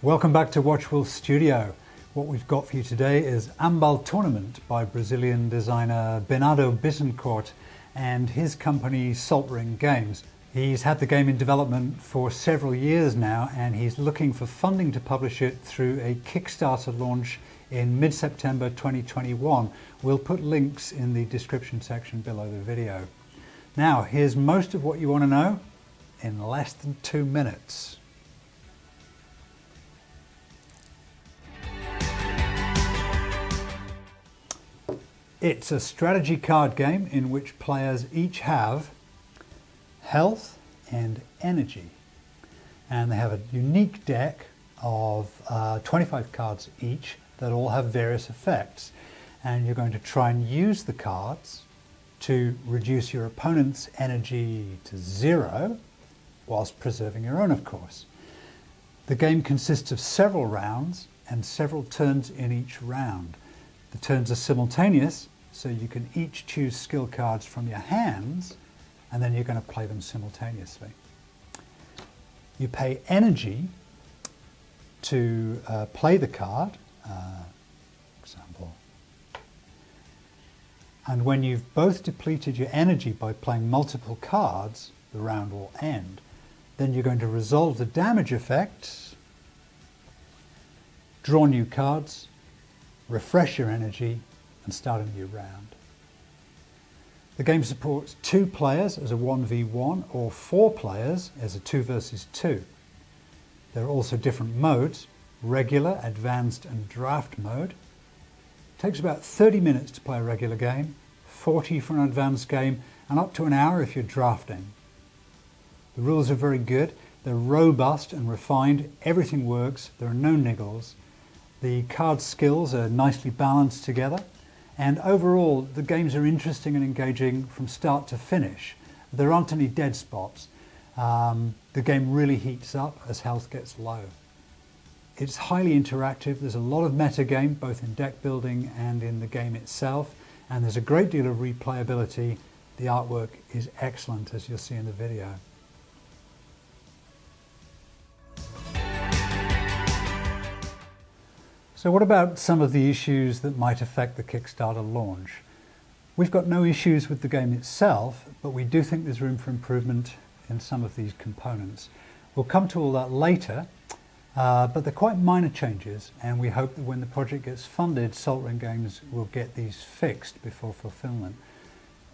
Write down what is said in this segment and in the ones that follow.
Welcome back to Watchwolf Studio. What we've got for you today is Ambal Tournament by Brazilian designer Bernardo Bittencourt and his company Salt Ring Games. He's had the game in development for several years now and he's looking for funding to publish it through a Kickstarter launch in mid-September 2021. We'll put links in the description section below the video. Now, here's most of what you want to know in less than 2 minutes. It's a strategy card game in which players each have health and energy. And they have a unique deck of 25 cards each that all have various effects. And you're going to try and use the cards to reduce your opponent's energy to 0, whilst preserving your own, of course. The game consists of several rounds and several turns in each round. The turns are simultaneous, so you can each choose skill cards from your hands, and then you're going to play them simultaneously. You pay energy to play the card, example. And when you've both depleted your energy by playing multiple cards, the round will end. Then you're going to resolve the damage effects, draw new cards, refresh your energy, and start a new round. The game supports 2 players as a 1v1 or 4 players as a 2 versus 2. There are also different modes: regular, advanced and draft mode. It takes about 30 minutes to play a regular game, 40 for an advanced game, and up to an hour if you're drafting. The rules are very good. They're robust and refined. Everything works. There are no niggles. The card skills are nicely balanced together. And overall, the games are interesting and engaging from start to finish. There aren't any dead spots. The game really heats up as health gets low. It's highly interactive. There's a lot of metagame, both in deck building and in the game itself. And there's a great deal of replayability. The artwork is excellent, as you'll see in the video. So what about some of the issues that might affect the Kickstarter launch? We've got no issues with the game itself, but we do think there's room for improvement in some of these components. We'll come to all that later, but they're quite minor changes, and we hope that when the project gets funded, Salt Ring Games will get these fixed before fulfillment.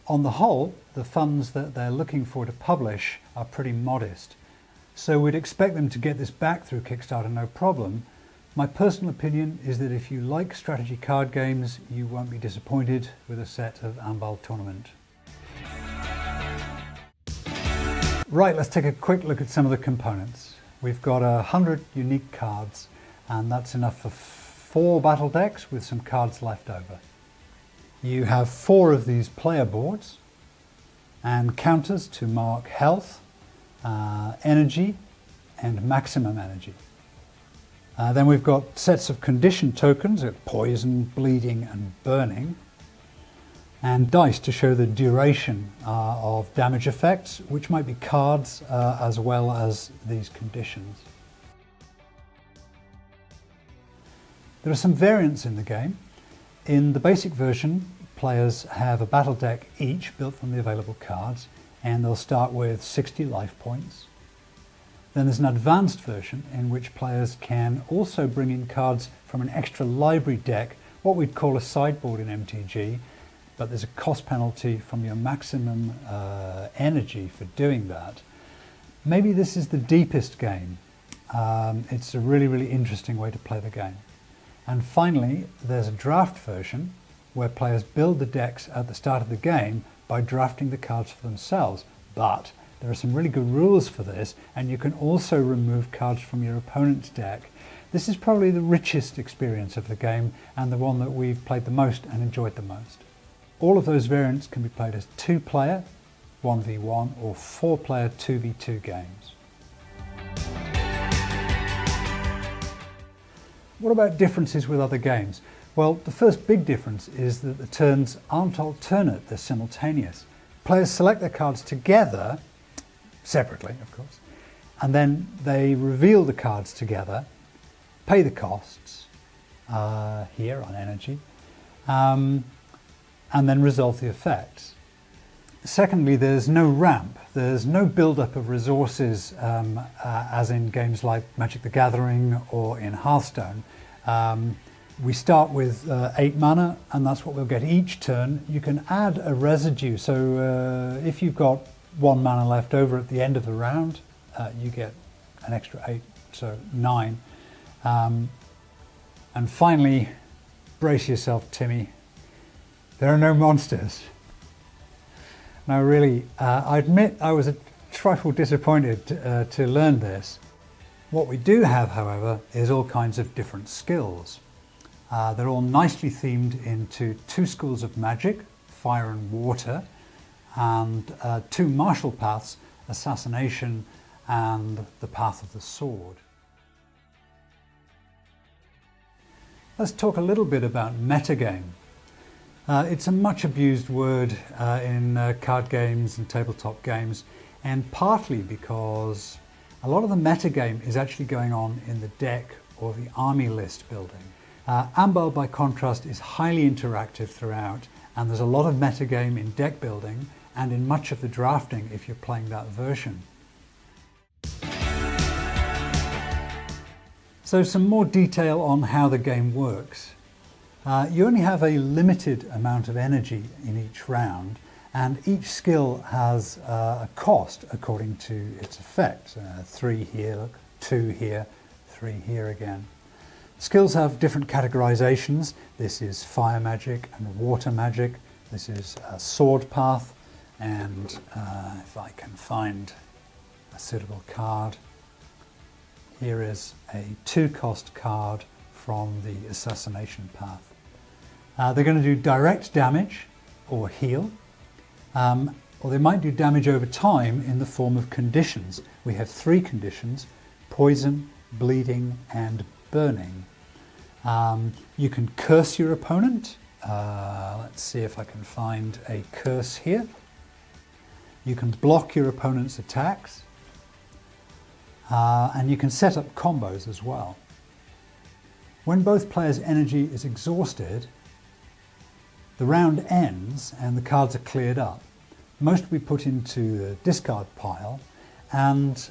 On the whole, the funds that they're looking for to publish are pretty modest, so we'd expect them to get this back through Kickstarter no problem. My personal opinion is that if you like strategy card games, you won't be disappointed with a set of Ambal Tournament. Right, let's take a quick look at some of the components. We've got 100 unique cards, and that's enough for 4 battle decks with some cards left over. You have 4 of these player boards and counters to mark health, energy, and maximum energy. Then we've got sets of condition tokens at poison, bleeding and burning, and dice to show the duration of damage effects, which might be cards as well as these conditions. There are some variants in the game. In the basic version, players have a battle deck each built from the available cards, and they'll start with 60 life points. Then there's an advanced version in which players can also bring in cards from an extra library deck, what we'd call a sideboard in MTG, but there's a cost penalty from your maximum energy for doing that. Maybe this is the deepest game. It's a really, really interesting way to play the game. And finally, there's a draft version where players build the decks at the start of the game by drafting the cards for themselves, but there are some really good rules for this, and you can also remove cards from your opponent's deck. This is probably the richest experience of the game and the one that we've played the most and enjoyed the most. All of those variants can be played as 2-player, 1v1 or 4-player 2v2 games. What about differences with other games? Well, the first big difference is that the turns aren't alternate, they're simultaneous. Players select their cards together, separately of course, and then they reveal the cards together, pay the costs here on energy, and then resolve the effects. Secondly, there's no ramp. There's no build-up of resources as in games like Magic the Gathering or in Hearthstone. We start with 8 mana, and that's what we'll get each turn. You can add a residue, so if you've got 1 mana left over at the end of the round, you get an extra 8, so 9. And finally, brace yourself, Timmy. There are no monsters. Now really, I admit I was a trifle disappointed to learn this. What we do have, however, is all kinds of different skills. They're all nicely themed into 2 schools of magic, fire and water, and 2 martial paths, assassination and the path of the sword. Let's talk a little bit about metagame. It's a much abused word in card games and tabletop games, and partly because a lot of the metagame is actually going on in the deck or the army list building. Ambal, by contrast, is highly interactive throughout, and there's a lot of metagame in deck building and in much of the drafting if you're playing that version. So some more detail on how the game works. You only have a limited amount of energy in each round, and each skill has a cost according to its effect. 3 here, look, 2 here, 3 here again. Skills have different categorizations. This is fire magic and water magic. This is a sword path, and if I can find a suitable card, here is a 2-cost card from the assassination path. They're going to do direct damage or heal, or they might do damage over time in the form of conditions. We have 3 conditions: poison, bleeding and burning. You can curse your opponent. Let's see if I can find a curse here. You can block your opponent's attacks. And you can set up combos as well. When both players' energy is exhausted, the round ends and the cards are cleared up. Most will be put into the discard pile, and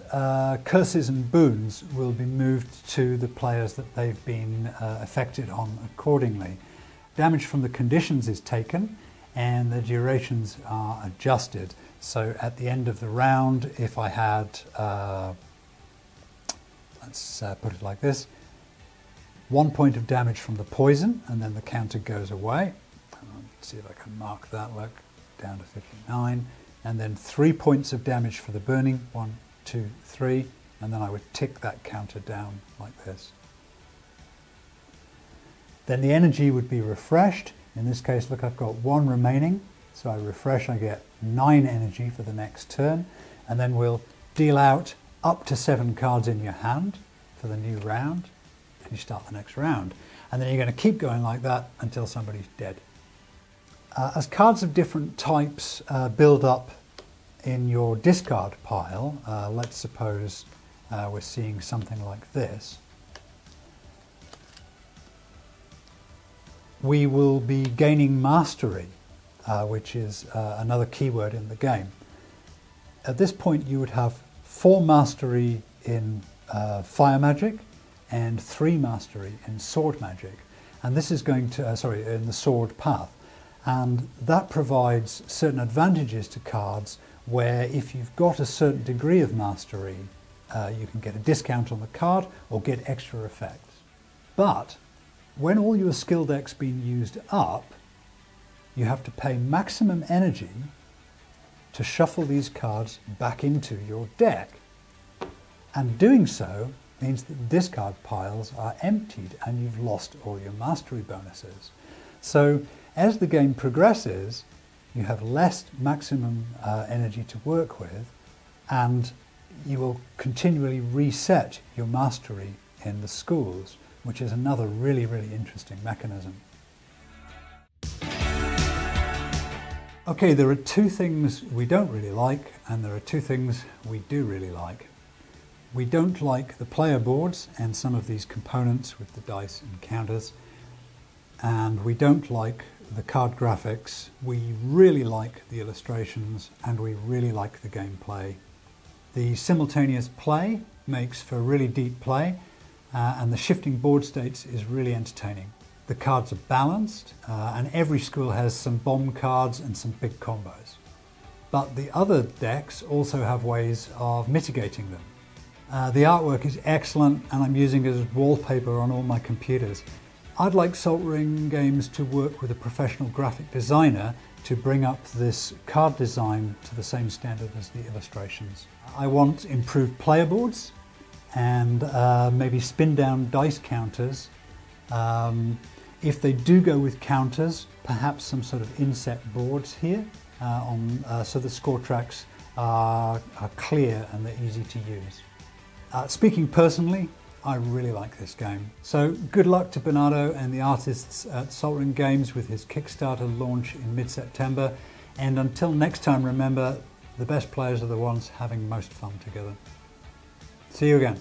curses and boons will be moved to the players that they've been affected on accordingly. Damage from the conditions is taken and the durations are adjusted. So at the end of the round, if I had let's put it like this: 1 point of damage from the poison, and then the counter goes away. Let's see if I can mark that, look, down to 59. And then 3 points of damage for the burning, 1, 2, 3, and then I would tick that counter down like this. Then the energy would be refreshed. In this case, look, I've got 1 remaining, so I refresh, I get 9 energy for the next turn, and then we'll deal out up to 7 cards in your hand for the new round, and you start the next round. And then you're going to keep going like that until somebody's dead. As cards of different types build up in your discard pile, let's suppose we're seeing something like this, we will be gaining mastery, which is another keyword in the game. At this point you would have 4 mastery in fire magic and 3 mastery in sword magic, and this is going to in the sword path, and that provides certain advantages to cards where if you've got a certain degree of mastery you can get a discount on the card or get extra effects. But when all your skill deck's been used up, you have to pay maximum energy to shuffle these cards back into your deck. And doing so means that the discard piles are emptied and you've lost all your mastery bonuses. So as the game progresses, you have less maximum energy to work with, and you will continually reset your mastery in the schools, which is another really, really interesting mechanism. Okay, there are 2 things we don't really like, and there are 2 things we do really like. We don't like the player boards and some of these components with the dice and counters, and we don't like the card graphics. We really like the illustrations and we really like the gameplay. The simultaneous play makes for really deep play, and the shifting board states is really entertaining. The cards are balanced, and every school has some bomb cards and some big combos. But the other decks also have ways of mitigating them. The artwork is excellent and I'm using it as wallpaper on all my computers. I'd like Salt Ring Games to work with a professional graphic designer to bring up this card design to the same standard as the illustrations. I want improved player boards and maybe spin down dice counters. If they do go with counters, perhaps some sort of inset boards here so the score tracks are clear and they're easy to use. Speaking personally, I really like this game. So good luck to Bernardo and the artists at Salt Ring Games with his Kickstarter launch in mid-September. And until next time, remember, the best players are the ones having most fun together. See you again.